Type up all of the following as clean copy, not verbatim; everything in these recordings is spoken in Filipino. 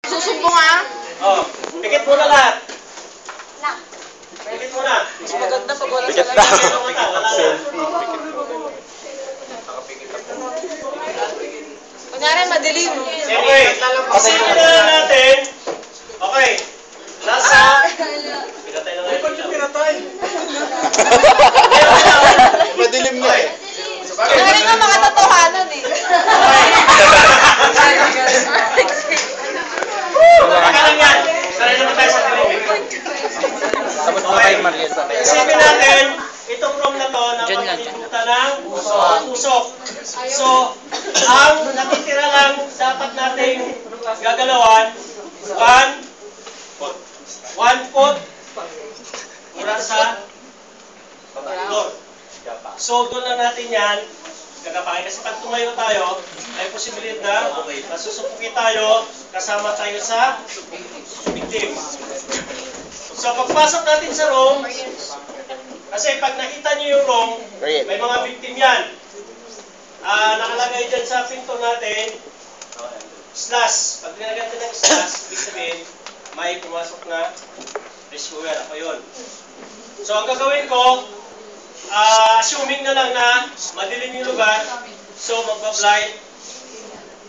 Susumbong ah. Oh, pikit muna lahat. Pikit muna. Mas maganda pag wala Pikit sa na. Selfie. Kunyari madilim. Okay. Isipin na lang natin. Okay. Nasa... Pinatay na ngayon. Pinatay. Madilim na eh. Kunyari nga mga totohanan eh. Baka lang yan. Sanay naman tayo sa dilim. Okay. Isipin natin, itong room na to na pagkalibutan ng usok. So, ang natitira lang dapat nating gagalawan, 1 foot mula sa floor. So, doon lang natin yan gagapain. Kasi pag tumayo tayo, may posibilidad na masusupukin tayo kasama tayo sa victim. So, pagpasok natin sa room, kasi pag nakita nyo yung room, may mga victim yan. Nakalagay dyan sa pinto natin, slash. Pag nilagay natin ng slash, ibig sabihin, may pumasok na rescuer. Ako yun. So, ang gagawin ko, assuming na lang na madilim yung lugar, so magpa-blind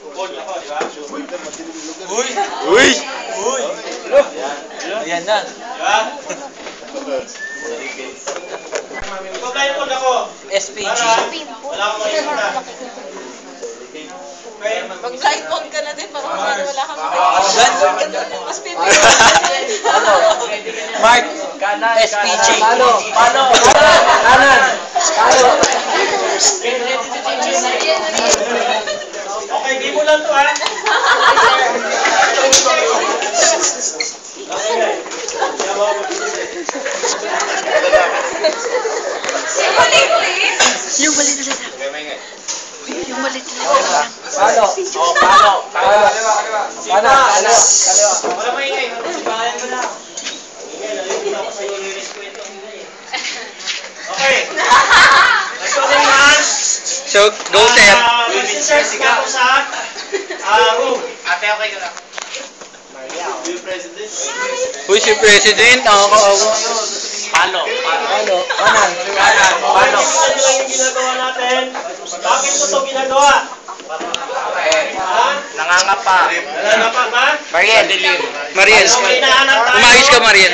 board ako, di ba? Uy! Uy! Uy! Ayan na. Di ba? Magpa-blind board ako. SPG. Para wala akong makikita. Okay? Mag-blind mode ka na din para kunyari wala kang mas pipi. Mark, SPG. Paano? Kanan. Okay, di mo lang to ha. Yung mali na lang. Yung mali na lang. Paano? Paano? Paano? Wala maingay. Sibahan mo lang. Okay. So, So, go sir. mag-search ka ako sa room. Ate, okay ka na. Who's your president? Ako. Paano? Paano? Kanan. Paano? Ano lang yung ginagawa natin? Bakit mo ito ginagawa? Ha? Nangangapa. Nananapa ka? Mariel. Mariel. Umayos ka, Mariel.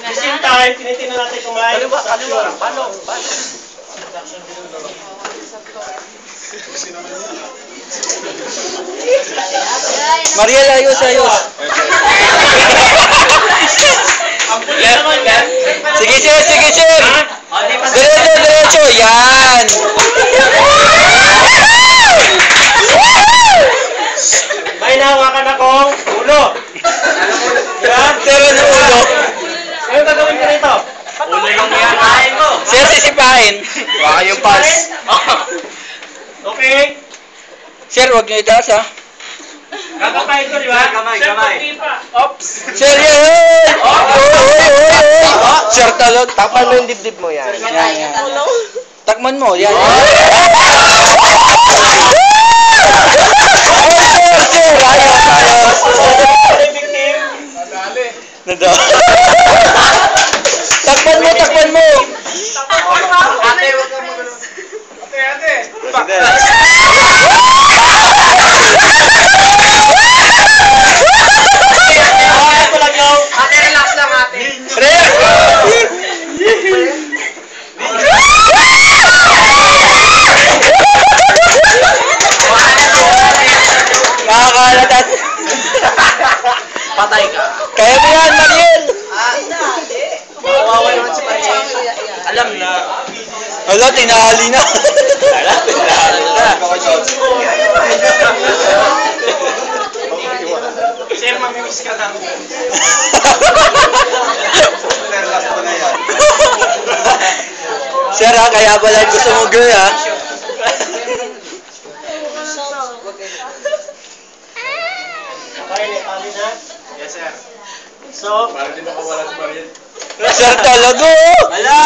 At the same time, tinitingnan natin kung may Kaliwa. Paano? Mariel, ayos. Sige, sir. Diretso. Yan. may nahawakan akong ulo. Diba? Pero ng ulo. Ano gagawin ko rito? Ulo yung yan. Mo. Sir, sisipahin. Baka yung pulse. Okay? Sir, huwag niyo itaas ha. Kakapain ko, di ba? Kamay. Oops! Sir, yan! Oy! Sir, talon. Takpan mo yung dibdib mo yan. Yan. Takman mo, yan. Sir, ayos. Victim. Nada. Takpan mo. Ate, huwag ka magano. Ate. Ate, relax lang ate. Nakakalatat. Patay ka. Kaya mo yan, Mariel. Kawawa naman si Maria. Alam na. Hala, tinahali na. Sir, mamimiss ka lang. Sir, ha, kaya pala gusto mo girl, ha? Okay, netali na. Yes, sir. So, Sir, talaga, oh. Ala!